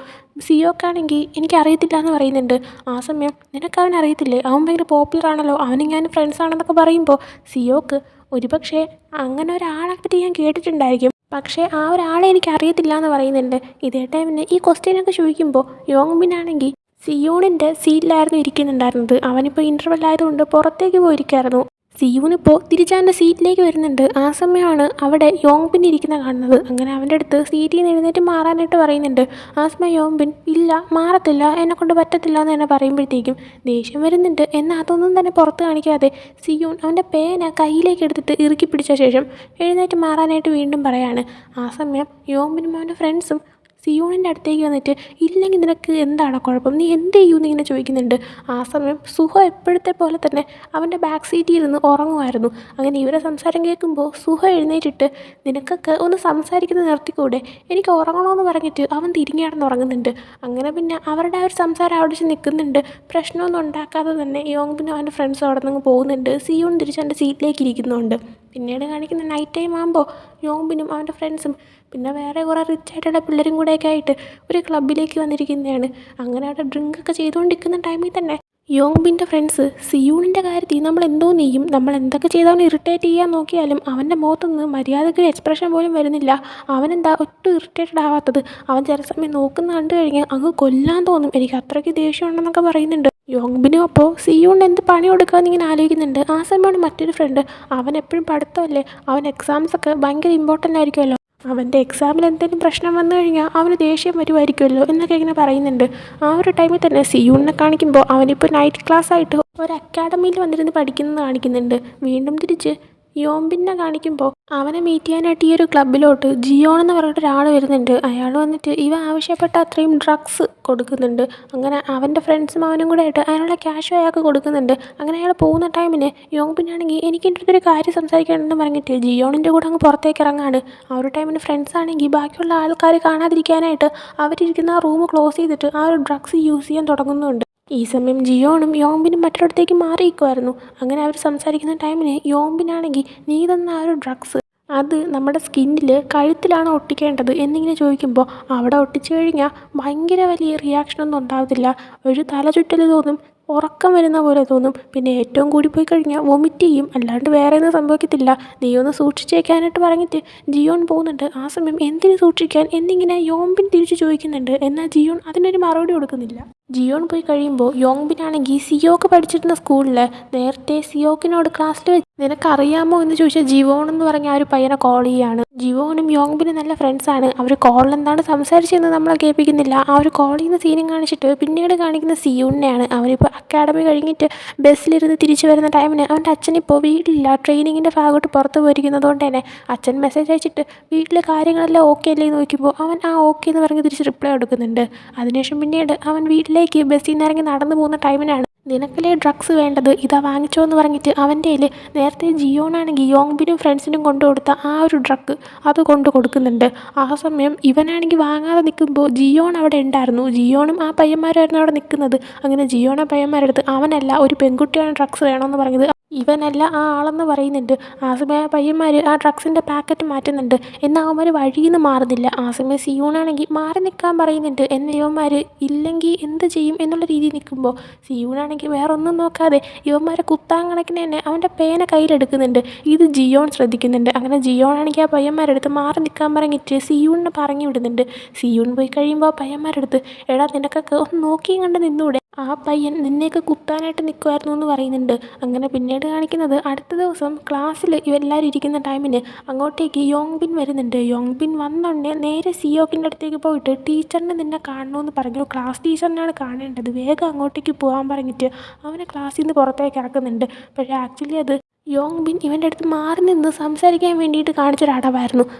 സിയോക്കാണെങ്കിൽ എനിക്കറിയത്തില്ല എന്ന് പറയുന്നുണ്ട്. ആ സമയം നിനക്ക് അവൻ അറിയത്തില്ലേ, അവൻ ഭയങ്കര പോപ്പുലർ ആണല്ലോ, അവനും ഞാനും ഫ്രണ്ട്സ് ആണെന്നൊക്കെ പറയുമ്പോൾ സിയോക്ക് ഒരുപക്ഷെ അങ്ങനെ ഒരാളെ പറ്റി ഞാൻ കേട്ടിട്ടുണ്ടായിരിക്കും, പക്ഷേ ആ ഒരാളെ എനിക്ക് അറിയത്തില്ല എന്ന് പറയുന്നുണ്ട്. ഇതേ ടൈമിന് ഈ ക്വസ്റ്റ്യനൊക്കെ ചോദിക്കുമ്പോൾ യോങ്ബിനാണെങ്കിൽ സിയോണിൻ്റെ സീറ്റിലായിരുന്നു ഇരിക്കുന്നുണ്ടായിരുന്നത്. അവനിപ്പോൾ ഇൻ്റർവെൽ ആയതുകൊണ്ട് പുറത്തേക്ക് പോയിരിക്കായിരുന്നു. സിയൂനിപ്പോൾ തിരിച്ചവൻ്റെ സീറ്റിലേക്ക് വരുന്നുണ്ട്. ആ സമയമാണ് അവിടെ യോങ്ബിൻ ഇരിക്കുന്ന കാണുന്നത്. അങ്ങനെ അവൻ്റെ അടുത്ത് സീറ്റിൽ നിന്ന് എഴുന്നേറ്റ് മാറാനായിട്ട് പറയുന്നുണ്ട്. ആ സമയം യോങ്ബിൻ ഇല്ല, മാറത്തില്ല, എന്നെക്കൊണ്ട് പറ്റത്തില്ല എന്ന് തന്നെ പറയുമ്പോഴത്തേക്കും ദേഷ്യം വരുന്നുണ്ട്. എന്നാൽ അതൊന്നും തന്നെ പുറത്ത് കാണിക്കാതെ സിയൂൺ അവൻ്റെ പേന കയ്യിലേക്ക് എടുത്തിട്ട് ഇറുക്കി പിടിച്ച ശേഷം എഴുന്നേറ്റ് മാറാനായിട്ട് വീണ്ടും പറയാണ്. ആ സമയം യോങ്ബിനും അവൻ്റെ ഫ്രണ്ട്സും സിയൂണിൻ്റെ അടുത്തേക്ക് വന്നിട്ട് ഇല്ലെങ്കിൽ നിനക്ക് എന്താണ് കുഴപ്പം, നീ എന്ത് ചെയ്യുമെന്ന് ഇങ്ങനെ ചോദിക്കുന്നുണ്ട്. ആ സമയം സുഹോ എപ്പോഴത്തെ പോലെ തന്നെ അവൻ്റെ ബാക്ക് സീറ്റിൽ ഇരുന്ന് ഉറങ്ങുമായിരുന്നു. അങ്ങനെ ഇവരെ സംസാരം കേൾക്കുമ്പോൾ സുഹോ എഴുന്നേറ്റിട്ട് നിനക്കൊക്കെ ഒന്ന് സംസാരിക്കുന്നത് നിർത്തിക്കൂടെ, എനിക്ക് ഉറങ്ങണമെന്ന് പറഞ്ഞിട്ട് അവൻ തിരിഞ്ഞ് കിടന്ന് ഉറങ്ങുന്നുണ്ട്. അങ്ങനെ പിന്നെ അവരുടെ ആ ഒരു സംസാരം അവിടെ വെച്ച് നിൽക്കുന്നുണ്ട്. പ്രശ്നമൊന്നും ഉണ്ടാക്കാതെ തന്നെ യോങ്ബിനും അവൻ്റെ ഫ്രണ്ട്സും അവിടെ നിന്ന് പോകുന്നുണ്ട്. സിയൂൺ തിരിച്ച് അവൻ്റെ സീറ്റിലേക്ക് ഇരിക്കുന്നുണ്ട്. പിന്നീട് കാണിക്കുന്ന നൈറ്റ് ടൈം ആകുമ്പോൾ യോങ്ബിനും അവൻ്റെ ഫ്രണ്ട്സും പിന്നെ വേറെ കുറേ റിച്ച് ആയിട്ടുള്ള പിള്ളേരും കൂടെയൊക്കെ ആയിട്ട് ഒരു ക്ലബ്ബിലേക്ക് വന്നിരിക്കുന്നതാണ്. അങ്ങനെ അവിടെ ഡ്രിങ്കൊക്കെ ചെയ്തുകൊണ്ടിരിക്കുന്ന ടൈമിൽ തന്നെ യോങ്ബിൻ്റെ ഫ്രണ്ട്സ് സിയൂണിൻ്റെ കാര്യത്തിൽ നമ്മൾ എന്തോ ചെയ്യും, നമ്മൾ എന്തൊക്കെ ചെയ്താലും ഇറിറ്റേറ്റ് ചെയ്യാൻ നോക്കിയാലും അവൻ്റെ മുഖത്തുനിന്ന് മര്യാദയ്ക്ക് ഒരു എക്സ്പ്രഷൻ പോലും വരുന്നില്ല, അവനെന്താ ഒട്ടും ഇറിറ്റേറ്റഡ് ആവാത്തത്, അവൻ ചില സമയം നോക്കുന്ന കണ്ടു കഴിഞ്ഞാൽ അങ്ങ് കൊല്ലാൻ തോന്നും, എനിക്ക് അത്രയ്ക്ക് ദേഷ്യമുണ്ടെന്നൊക്കെ പറയുന്നുണ്ട്. യോങ്ബിനും അപ്പോൾ സിയൂണിന് എന്ത് പണി കൊടുക്കാമെന്ന് ഇങ്ങനെ ആലോചിക്കുന്നുണ്ട്. ആ സമയമാണ് മറ്റൊരു ഫ്രണ്ട്, അവൻ എപ്പോഴും പഠിത്തമല്ലേ, അവൻ എക്സാംസൊക്കെ ഭയങ്കര ഇമ്പോർട്ടൻ്റ് ആയിരിക്കുമല്ലോ, അവൻ്റെ എക്സാമിൽ എന്തെങ്കിലും പ്രശ്നം വന്നു കഴിഞ്ഞാൽ അവന് ദേഷ്യം വരുമായിരിക്കുമല്ലോ എന്നൊക്കെ ഇങ്ങനെ പറയുന്നുണ്ട്. ആ ഒരു ടൈമിൽ തന്നെ സിയൂണിനെ കാണിക്കുമ്പോൾ അവനിപ്പോൾ നൈറ്റ് ക്ലാസ് ആയിട്ട് ഒരു അക്കാഡമിയിൽ വന്നിരുന്ന് പഠിക്കുന്നത് കാണിക്കുന്നുണ്ട്. വീണ്ടും തിരിച്ച് യോമ്പിനെ കാണിക്കുമ്പോൾ അവനെ മീറ്റ് ചെയ്യാനായിട്ട് ഈ ഒരു ക്ലബ്ബിലോട്ട് ജിയോൺ എന്ന് പറഞ്ഞിട്ട് ഒരാൾ വരുന്നുണ്ട്. അയാൾ വന്നിട്ട് ഇവ ആവശ്യപ്പെട്ട അത്രയും ഡ്രഗ്സ് കൊടുക്കുന്നുണ്ട്. അങ്ങനെ അവൻ്റെ ഫ്രണ്ട്സും അവനും കൂടെ ആയിട്ട് അതിനുള്ള ക്യാഷും അയാൾക്ക് കൊടുക്കുന്നുണ്ട്. അങ്ങനെ അയാൾ പോകുന്ന ടൈമിന് യോങ്ബിനാണെങ്കിൽ എനിക്ക് എൻ്റെ അടുത്തൊരു കാര്യം സംസാരിക്കാനുണ്ടെന്ന് പറഞ്ഞിട്ട് ജിയോണിൻ്റെ കൂടെ അങ്ങ് പുറത്തേക്ക് ഇറങ്ങാണ്. ആ ഒരു ടൈമിന് ഫ്രണ്ട്സ് ആണെങ്കിൽ ബാക്കിയുള്ള ആൾക്കാർ കാണാതിരിക്കാനായിട്ട് അവരിരിക്കുന്ന ആ റൂം ക്ലോസ് ചെയ്തിട്ട് ആ ഒരു ഡ്രഗ്സ് യൂസ് ചെയ്യാൻ തുടങ്ങുന്നുണ്ട്. ഈ സമയം ജിയോണും യോമ്പിനും മറ്റൊരിടത്തേക്ക് മാറിയിരിക്കുമായിരുന്നു. അങ്ങനെ അവർ സംസാരിക്കുന്ന ടൈമിന് യോമ്പിനാണെങ്കിൽ നീ തന്ന ആ ഒരു ഡ്രഗ്സ് അത് നമ്മുടെ സ്കിന്നിൽ കഴുത്തിലാണ് ഒട്ടിക്കേണ്ടത് എന്നിങ്ങനെ ചോദിക്കുമ്പോൾ അവിടെ ഒട്ടിച്ചു കഴിഞ്ഞാൽ ഭയങ്കര വലിയ റിയാക്ഷനൊന്നും ഉണ്ടാകത്തില്ല, ഒരു തലചുറ്റൽ തോന്നും, ഉറക്കം വരുന്ന പോലെ തോന്നും, പിന്നെ ഏറ്റവും കൂടി പോയി കഴിഞ്ഞാൽ വൊമിറ്റ് ചെയ്യും, അല്ലാണ്ട് വേറെ ഒന്നും സംഭവിക്കത്തില്ല, നീ ഒന്ന് സൂക്ഷിച്ചേക്കാനായിട്ട് പറഞ്ഞിട്ട് ജിയോൺ പോകുന്നുണ്ട്. ആ സമയം എന്തിനു സൂക്ഷിക്കാൻ എന്നിങ്ങനെ യോമ്പിൻ തിരിച്ച് ചോദിക്കുന്നുണ്ട്. എന്നാൽ ജിയോൺ അതിനൊരു മറുപടി കൊടുക്കുന്നില്ല. ജിയോൺ പോയി കഴിയുമ്പോൾ യോങ്ബിനാണെങ്കിൽ സിയോക്ക് പഠിച്ചിരുന്ന സ്കൂളിൽ നേരത്തെ സിയോക്കിനോട് ക്ലാസ്സിൽ വെച്ച് നിനക്കറിയാമോ എന്ന് ചോദിച്ചാൽ ജിവോൺ എന്ന് പറഞ്ഞ ആ ഒരു പയ്യനെ കോൾ ചെയ്യുകയാണ്. ജിവോണും യോങ്ബിനും നല്ല ഫ്രണ്ട്സാണ്. അവർ കോളിൽ എന്താണ് സംസാരിച്ചതെന്ന് നമ്മളെ കേൾപ്പിക്കുന്നില്ല. ആ ഒരു കോൾ ചെയ്യുന്ന സീനും കാണിച്ചിട്ട് പിന്നീട് കാണിക്കുന്ന സിയൂണിനെയാണ്. അവനിപ്പോൾ അക്കാഡമി കഴിഞ്ഞിട്ട് ബസ്സിലിരുന്ന് തിരിച്ചു വരുന്ന ടൈമിന് അവൻ്റെ അച്ഛനിപ്പോൾ വീട്ടിലില്ല, ട്രെയിനിങ്ങിൻ്റെ ഭാഗമായിട്ട് പുറത്ത് പോയിരിക്കുന്നത് കൊണ്ട് തന്നെ അച്ഛൻ മെസ്സേജ് അയച്ചിട്ട് വീട്ടിൽ കാര്യങ്ങളെല്ലാം ഓക്കെ അല്ലേ എന്ന് ചോദിക്കുമ്പോൾ അവൻ ആ ഓക്കെ എന്ന് പറഞ്ഞ് തിരിച്ച് റിപ്ലൈ കൊടുക്കുന്നുണ്ട്. അതിനുശേഷം പിന്നീട് അവൻ വീട്ടിലേക്ക് ബസ്സിൽ നിന്ന് ഇറങ്ങി നടന്നു പോകുന്ന ടൈമിനാണ് നിനക്കല്ലേ ഡ്രഗ്സ് വേണ്ടത്, ഇതാ വാങ്ങിച്ചോ എന്ന് പറഞ്ഞിട്ട് അവൻ്റെ കയ്യിൽ നേരത്തെ ജിയോണാണെങ്കിൽ യോങ്ബിനും ഫ്രണ്ട്സിനും കൊണ്ടു കൊടുത്ത ആ ഒരു ഡ്രഗ് അത് കൊണ്ട് കൊടുക്കുന്നുണ്ട്. ആ സമയം ഇവനാണെങ്കിൽ വാങ്ങാതെ നിൽക്കുമ്പോൾ ജിയോൺ അവിടെ ഉണ്ടായിരുന്നു. ജിയോണും ആ പയ്യന്മാരായിരുന്നു അവിടെ നിൽക്കുന്നത്. അങ്ങനെ ജിയോൺ ആ പയ്യന്മാരെടുത്ത് അവനല്ല, ഒരു പെൺകുട്ടിയാണ് ഡ്രഗ്സ് വേണമെന്ന് പറഞ്ഞത്, ഇവനല്ല ആ ആളെന്ന് പറയുന്നുണ്ട്. ആ സമയം ആ പയ്യന്മാർ ആ ഡ്രഗ്സിൻ്റെ പാക്കറ്റ് മാറ്റുന്നുണ്ട്. എന്നാൽ അവന്മാർ വഴിയിൽ നിന്ന് മാറുന്നില്ല. ആ സമയം സിയൂണാണെങ്കിൽ മാറി നിൽക്കാൻ പറയുന്നുണ്ട്. എന്നാൽ ഇവന്മാർ ഇല്ലെങ്കിൽ എന്ത് ചെയ്യും എന്നുള്ള രീതിയിൽ നിൽക്കുമ്പോൾ സിയൂണാണെങ്കിൽ വേറെ ഒന്നും നോക്കാതെ ഇവന്മാരെ കുത്താൻ കണക്കിന് തന്നെ അവൻ്റെ പേന കയ്യിലെടുക്കുന്നുണ്ട്. ഇത് ജിയോൺ ശ്രദ്ധിക്കുന്നുണ്ട്. അങ്ങനെ ജിയോണാണെങ്കിൽ ആ പയ്യന്മാരെടുത്ത് മാറി നിൽക്കാൻ പറഞ്ഞിട്ട് സിയൂണിനെ പറഞ്ഞു വിടുന്നുണ്ട്. സിയൂൺ പോയി കഴിയുമ്പോൾ ആ പയ്യന്മാരെടുത്ത് എടാ നിനക്കൊക്കെ ഒന്ന് നോക്കിയും കണ്ട് നിന്നൂടെ, ആ പയ്യൻ നിന്നെയൊക്കെ കുത്താനായിട്ട് നിൽക്കുമായിരുന്നു എന്ന് പറയുന്നുണ്ട്. അങ്ങനെ പിന്നീട് കാണിക്കുന്നത് അടുത്ത ദിവസം ക്ലാസ്സിൽ ഇവരെല്ലാവരും ഇരിക്കുന്ന ടൈമിന് അങ്ങോട്ടേക്ക് യോങ്ബിൻ വരുന്നുണ്ട്. യോങ്ബിൻ വന്നോടനെ നേരെ സിയോക്കിൻ്റെ അടുത്തേക്ക് പോയിട്ട് ടീച്ചറിനെ നിന്നെ കാണണമെന്ന് പറഞ്ഞു, ക്ലാസ് ടീച്ചറിനാണ് കാണേണ്ടത്, വേഗം അങ്ങോട്ടേക്ക് പോകാൻ പറഞ്ഞിട്ട് അവനെ ക്ലാസ്സിൽ നിന്ന് പുറത്തേക്ക് ഇറക്കുന്നുണ്ട്. പക്ഷേ ആക്ച്വലി അത് യോങ്ബിൻ ഇവൻ്റെ അടുത്ത് മാറി നിന്ന് സംസാരിക്കാൻ വേണ്ടിയിട്ട് കാണിച്ചൊരടവായിരുന്നു.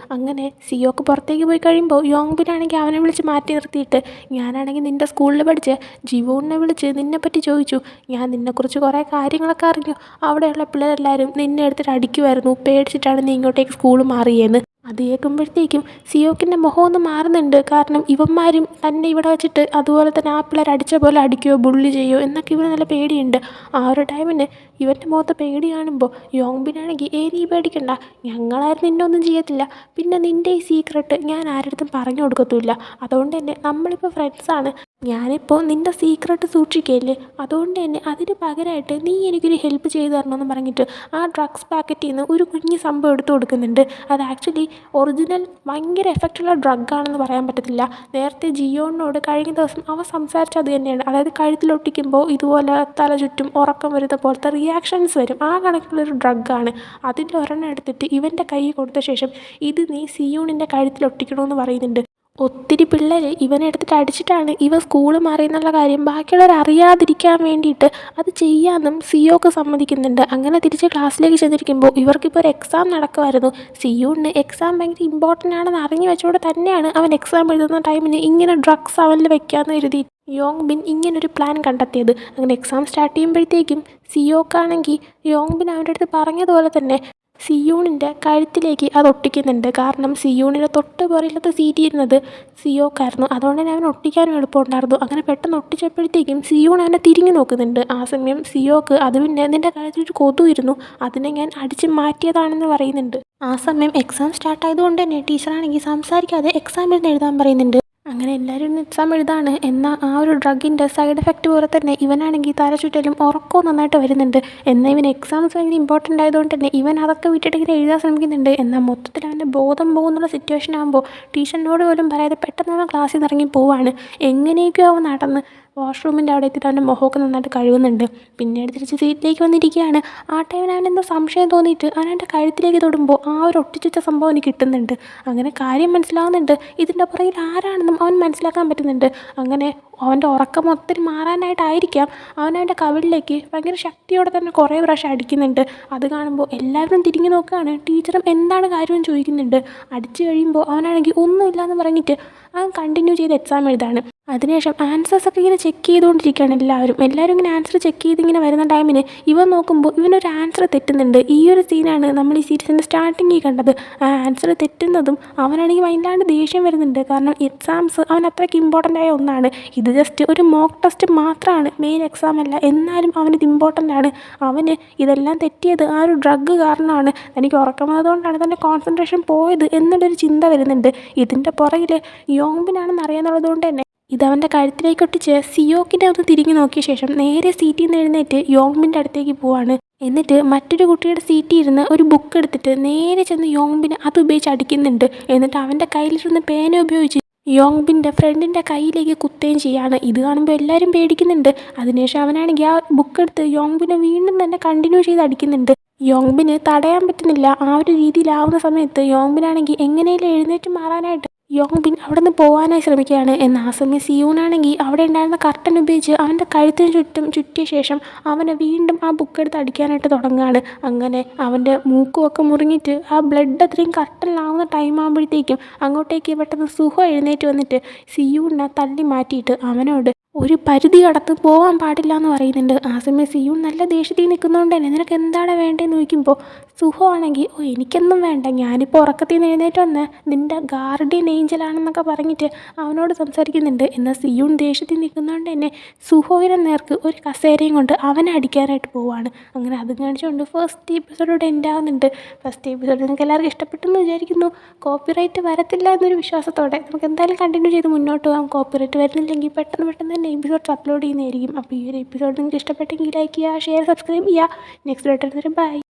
അങ്ങനെ സിയോക്ക് പുറത്തേക്ക് പോയി കഴിയുമ്പോൾ യോങ്ബിനാണെങ്കിൽ അവനെ വിളിച്ച് മാറ്റി നിർത്തിയിട്ട് ഞാനാണെങ്കിൽ നിൻ്റെ സ്കൂളിൽ പഠിച്ച് ജിവോണിനെ വിളിച്ച് നിന്നെപ്പറ്റി ചോദിച്ചു, ഞാൻ നിന്നെക്കുറിച്ച് കുറേ കാര്യങ്ങളൊക്കെ അറിഞ്ഞു, അവിടെയുള്ള പിള്ളേരെല്ലാവരും നിന്നെ എടുത്തിട്ട് അടിക്കുമായിരുന്നു, പേടിച്ചിട്ടാണ് നീ ഇങ്ങോട്ടേക്ക് സ്കൂൾ മാറിയെന്ന്. അത് കേൾക്കുമ്പോഴത്തേക്കും സിയോക്കിൻ്റെ മുഖം ഒന്ന് മാറുന്നുണ്ട്. കാരണം ഇവന്മാരും തന്നെ ഇവിടെ വെച്ചിട്ട് അതുപോലെ തന്നെ ആ പിള്ളേർ അടിച്ച പോലെ അടിക്കുകയോ ബുള്ളി ചെയ്യുമോ എന്നൊക്കെ ഇവന് നല്ല പേടിയുണ്ട്. ആ ഒരു ടൈമിന് ഇവൻ്റെ മുഖത്ത് പേടി കാണുമ്പോൾ യോങ്ബിനാണെങ്കിൽ നീ പേടിക്കണ്ട, ഞങ്ങളാരും നിന്നെ ഒന്നും ചെയ്യത്തില്ല, പിന്നെ നിൻ്റെ ഈ സീക്രട്ട് ഞാൻ ആരുടെടുത്തും പറഞ്ഞു കൊടുക്കത്തുമില്ല, അതുകൊണ്ട് തന്നെ നമ്മളിപ്പോൾ ഫ്രണ്ട്സാണ്, ഞാനിപ്പോൾ നിൻ്റെ സീക്രട്ട് സൂക്ഷിക്കുകയല്ലേ, അതുകൊണ്ട് തന്നെ അതിന് പകരമായിട്ട് നീ എനിക്കൊരു ഹെൽപ്പ് ചെയ്തു തരണമെന്ന് പറഞ്ഞിട്ട് ആ ഡ്രഗ്സ് പാക്കറ്റിൽ നിന്ന് ഒരു കുഞ്ഞ് സംഭവം എടുത്ത് കൊടുക്കുന്നുണ്ട്. അത് ആക്ച്വലി ഒറിജിനൽ ഭയങ്കര എഫക്റ്റുള്ള ഡ്രഗാണെന്ന് പറയാൻ പറ്റത്തില്ല. നേരത്തെ ജിയോണിനോട് കഴിഞ്ഞ ദിവസം അവൻ സംസാരിച്ചത് അത് തന്നെയാണ്. അതായത് കഴുത്തിലൊട്ടിക്കുമ്പോൾ ഇതുപോലെ തല ചുറ്റും ഉറക്കം വരുന്ന പോലത്തെ റിയാക്ഷൻസ് വരും, ആ കണക്കുള്ളൊരു ഡ്രഗാണ്. അതിൻ്റെ ഒരെണ്ണം എടുത്തിട്ട് ഇവൻ്റെ കൈ കൊടുത്ത ശേഷം ഇത് നീ സിയൂണിൻ്റെ കഴുത്തിലൊട്ടിക്കണമെന്ന് പറയുന്നുണ്ട്. ഒത്തിരി പിള്ളേർ ഇവനെ എടുത്തിട്ട് അടിച്ചിട്ടാണ് ഇവ സ്കൂൾ മാറിയെന്നുള്ള കാര്യം ബാക്കിയുള്ളവർ അറിയാതിരിക്കാൻ വേണ്ടിയിട്ട് അത് ചെയ്യാമെന്നും സിയോക്ക് സമ്മതിക്കുന്നുണ്ട്. അങ്ങനെ തിരിച്ച് ക്ലാസ്സിലേക്ക് ചെന്നിരിക്കുമ്പോൾ ഇവർക്കിപ്പോൾ ഒരു എക്സാം നടക്കുമായിരുന്നു. സിയൂണിന് എക്സാം ഭയങ്കര ഇമ്പോർട്ടൻ്റ് ആണെന്ന് അറിഞ്ഞു വെച്ചുകൊണ്ട് തന്നെയാണ് അവൻ എക്സാം എഴുതുന്ന ടൈമിന് ഇങ്ങനെ ഡ്രഗ്സ് അവനിൽ വെക്കാമെന്ന് കരുതി യോങ്ബിൻ ഇങ്ങനൊരു പ്ലാൻ കണ്ടെത്തിയത്. അങ്ങനെ എക്സാം സ്റ്റാർട്ട് ചെയ്യുമ്പോഴത്തേക്കും സിയോക്കാണെങ്കിൽ യോങ്ബിൻ അവൻ്റെ അടുത്ത് പറഞ്ഞതുപോലെ തന്നെ സിയൂണിൻ്റെ കഴുത്തിലേക്ക് അത് ഒട്ടിക്കുന്നുണ്ട്. കാരണം സിയൂണിൻ്റെ തൊട്ട് പുറകിലത്തെ സീറ്റ് ഇരുന്നത് സിയോക്കായിരുന്നു, അതുകൊണ്ട് തന്നെ അവൻ ഒട്ടിക്കാനും എളുപ്പമുണ്ടായിരുന്നു. അങ്ങനെ പെട്ടെന്ന് ഒട്ടിച്ചപ്പോഴത്തേക്കും സിയൂൺ അവനെ തിരിഞ്ഞു നോക്കുന്നുണ്ട്. ആ സമയം സിയോക്ക് അത് പിന്നെ നിൻ്റെ കഴുത്തിലൊരു കൊതു ഇരുന്നു, അതിനെ ഞാൻ അടിച്ച് മാറ്റിയതാണെന്ന് പറയുന്നുണ്ട്. ആ സമയം എക്സാം സ്റ്റാർട്ട് ആയതുകൊണ്ട് തന്നെ ടീച്ചറാണെങ്കിൽ സംസാരിക്കാതെ എക്സാം ഇരുന്ന് എഴുതാൻ പറയുന്നുണ്ട്. അങ്ങനെ എല്ലാവരും എക്സാം എഴുതാണ്. എന്നാൽ ആ ഒരു ഡ്രഗിൻ്റെ സൈഡ് എഫക്റ്റ് പോലെ തന്നെ ഇവനാണെങ്കിൽ തലചുറ്റലും ഉറക്കവും നന്നായിട്ട് വരുന്നുണ്ട്. എന്നാൽ ഇവൻ എക്സാംസ് ഭയങ്കര ഇമ്പോർട്ടൻ്റ് ആയതുകൊണ്ട് തന്നെ ഇവൻ അതൊക്കെ വിട്ടിട്ട് ഇങ്ങനെ എഴുതാൻ ശ്രമിക്കുന്നുണ്ട്. എന്നാൽ മൊത്തത്തിൽ അവൻ്റെ ബോധം പോകുന്നുള്ള സിറ്റുവേഷൻ ആകുമ്പോൾ ടീച്ചറിനോട് പോലും പറയാതെ പെട്ടെന്ന് അവൻ ക്ലാസ്സിൽ നിന്ന് ഇറങ്ങി പോവാണ്. എങ്ങനെയൊക്കെയോ അവൻ നടന്ന് വാഷ്റൂമിൻ്റെ അവിടെ എത്തിയിട്ട് അവൻ്റെ മുഖമൊക്കെ നന്നായിട്ട് കഴുകുന്നുണ്ട്. പിന്നീട് തിരിച്ച് സീറ്റിലേക്ക് വന്നിരിക്കുകയാണ്. ആ ടൈമിൽ അവനെന്തോ സംശയം തോന്നിയിട്ട് അവൻ അവൻ്റെ കഴുത്തിലേക്ക് തൊടുമ്പോൾ ആ ഒരു ഒട്ടിച്ചുവെച്ച സംഭവം എനിക്ക് കിട്ടുന്നുണ്ട്. അങ്ങനെ കാര്യം മനസ്സിലാവുന്നുണ്ട്, ഇതിൻ്റെ പുറകിൽ ആരാണെന്നും അവൻ മനസ്സിലാക്കാൻ പറ്റുന്നുണ്ട്. അങ്ങനെ അവൻ്റെ ഉറക്കം മൊത്തത്തിൽ മാറാനായിട്ടായിരിക്കാം അവൻ്റെ കവിളിലേക്ക് ഭയങ്കര ശക്തിയോടെ തന്നെ കുറേ പ്രാവശ്യം അടിക്കുന്നുണ്ട്. അത് കാണുമ്പോൾ എല്ലാവരും തിരിഞ്ഞു നോക്കുകയാണ്. ടീച്ചറും എന്താണ് കാര്യം ചോദിക്കുന്നുണ്ട്. അടിച്ചു കഴിയുമ്പോൾ അവനാണെങ്കിൽ ഒന്നുമില്ല എന്ന് പറഞ്ഞിട്ട് അവൻ കണ്ടിന്യൂ ചെയ്ത് എക്സാം എഴുതാണ്. അതിനുശേഷം ആൻസേഴ്സൊക്കെ ഇങ്ങനെ ചെക്ക് ചെയ്തുകൊണ്ടിരിക്കുകയാണ് എല്ലാവരും ഇങ്ങനെ ആൻസർ ചെക്ക് ചെയ്ത് ഇങ്ങനെ വരുന്ന ടൈമിന് ഇവൻ നോക്കുമ്പോൾ ഇവനൊരു ആൻസർ തെറ്റുന്നുണ്ട്. ഈ ഒരു സീനാണ് നമ്മൾ ഈ സീരീസിൻ്റെ സ്റ്റാർട്ടിങ്ങിൽ കണ്ടത്. ആ ആൻസർ തെറ്റുന്നതും അവനാണെങ്കിൽ വല്ലാണ്ട് ദേഷ്യം വരുന്നുണ്ട്. കാരണം എക്സാംസ് അവൻ അത്രയ്ക്ക് ഇമ്പോർട്ടൻ്റ് ആയ ഒന്നാണ്. ഇത് ജസ്റ്റ് ഒരു മോക്ക് ടെസ്റ്റ് മാത്രമാണ്, മെയിൻ എക്സാം അല്ല, എന്നാലും അവനിത് ഇമ്പോർട്ടൻ്റ് ആണ്. അവന് ഇതെല്ലാം തെറ്റിയത് ആ ഒരു ഡ്രഗ് കാരണമാണ്, തനിക്ക് ഉറക്കം വന്നതുകൊണ്ടാണ് തൻ്റെ കോൺസെൻട്രേഷൻ പോയത് എന്നുള്ളൊരു ചിന്ത വരുന്നുണ്ട്. ഇതിൻ്റെ പുറകിൽ യോങ്ബിനാണെന്ന് അറിയാന്നുള്ളത് കൊണ്ട് തന്നെ ഇതവൻ്റെ കഴുത്തിലേക്ക് ഒട്ടിച്ച് സിയോക്കിനെ ഒന്ന് തിരിഞ്ഞു നോക്കിയ ശേഷം നേരെ സീറ്റിൽ നിന്ന് എഴുന്നേറ്റ് യോങ്ബിൻ്റെ അടുത്തേക്ക് പോവാണ്. എന്നിട്ട് മറ്റൊരു കുട്ടിയുടെ സീറ്റിൽ ഇരുന്ന് ഒരു ബുക്ക് എടുത്തിട്ട് നേരെ ചെന്ന് യോങ്ബിനെ അത് ഉപയോഗിച്ച് അടിക്കുന്നുണ്ട്. എന്നിട്ട് അവൻ്റെ കയ്യിലിരുന്ന് പേന ഉപയോഗിച്ച് യോങ്ബിൻ്റെ ഫ്രണ്ടിൻ്റെ കയ്യിലേക്ക് കുത്തുകയും ചെയ്യാണ്. ഇത് കാണുമ്പോൾ എല്ലാവരും പേടിക്കുന്നുണ്ട്. അതിനുശേഷം അവനാണെങ്കിൽ ആ ബുക്ക് എടുത്ത് യോങ്ബിനെ വീണ്ടും തന്നെ കണ്ടിന്യൂ ചെയ്ത് അടിക്കുന്നുണ്ട്. യോങ്ബിന് തടയാൻ പറ്റുന്നില്ല. ആ ഒരു രീതിയിലാവുന്ന സമയത്ത് യോങ്ബിനാണെങ്കിൽ എങ്ങനെയും എഴുന്നേറ്റ് മാറാനായിട്ട് യോങ് ബിൻ അവിടെ നിന്ന് പോകാനായി ശ്രമിക്കുകയാണ്. എന്നാൽ ആ സമയം സിയൂനാണെങ്കിൽ അവിടെ ഉണ്ടായിരുന്ന കർട്ടൻ ഉപയോഗിച്ച് അവൻ്റെ കഴുത്തിന് ചുറ്റും ചുറ്റിയ ശേഷം അവനെ വീണ്ടും ആ ബുക്ക് എടുത്ത് അടിക്കാനായിട്ട് തുടങ്ങുകയാണ്. അങ്ങനെ അവൻ്റെ മൂക്കുമൊക്കെ മുറിഞ്ഞിട്ട് ആ ബ്ലഡ് അത്രയും കർട്ടനിലാവുന്ന ടൈം ആകുമ്പോഴത്തേക്കും അങ്ങോട്ടേക്ക് പെട്ടെന്ന് സുഹോ എഴുന്നേറ്റ് വന്നിട്ട് സിയൂണിനെ തള്ളി മാറ്റിയിട്ട് അവനോട് ഒരു പരിധി കടത്ത് പോകാൻ പാടില്ല എന്ന് പറയുന്നുണ്ട്. ആ സമയം സിയൂൺ നല്ല ദേഷ്യത്തിൽ നിൽക്കുന്നതുകൊണ്ട് തന്നെ നിനക്ക് എന്താണ് വേണ്ടതെന്ന് ചോദിക്കുമ്പോൾ സുഹോ ആണെങ്കിൽ എനിക്കൊന്നും വേണ്ട, ഞാനിപ്പോൾ ഉറക്കത്തിൽ നിന്ന് എഴുന്നേറ്റ് വന്ന് നിൻ്റെ ഗാർഡിയൻ ഏഞ്ചലാണെന്നൊക്കെ പറഞ്ഞിട്ട് അവനോട് സംസാരിക്കുന്നുണ്ട്. എന്നാൽ സിയൂൺ ദേഷ്യത്തിൽ നിൽക്കുന്നതുകൊണ്ട് തന്നെ സുഹോയിനെ നേർക്ക് ഒരു കസേരയും കൊണ്ട് അവനെ അടിക്കാനായിട്ട് പോവുകയാണ്. അങ്ങനെ അത് കാണിച്ചുകൊണ്ട് ഫസ്റ്റ് എപ്പിസോഡോടെ എൻഡ് ആവുന്നുണ്ട്. ഫസ്റ്റ് എപ്പിസോഡ് നിങ്ങൾക്ക് എല്ലാവർക്കും ഇഷ്ടപ്പെട്ടെന്ന് വിചാരിക്കുന്നു. കോപ്പിറൈറ്റ് വരത്തില്ല എന്നൊരു വിശ്വാസത്തോടെ നമുക്ക് എന്തായാലും കണ്ടിന്യൂ ചെയ്ത് മുന്നോട്ട് പോകാം. കോപ്പിറൈറ്റ് വരുന്നില്ലെങ്കിൽ പെട്ടെന്ന് തന്നെ എപ്പിസോഡ്സ് അപ്ലോഡ് ചെയ്യുന്നതായിരിക്കും. അപ്പോൾ ഈ ഒരു എപ്പിസോഡ് നിങ്ങൾക്ക് ഇഷ്ടപ്പെട്ടെങ്കിൽ ലൈക്ക് ചെയ്യുക, ഷെയർ, സബ്സ്ക്രൈബ് ചെയ്യുക. Next video bye.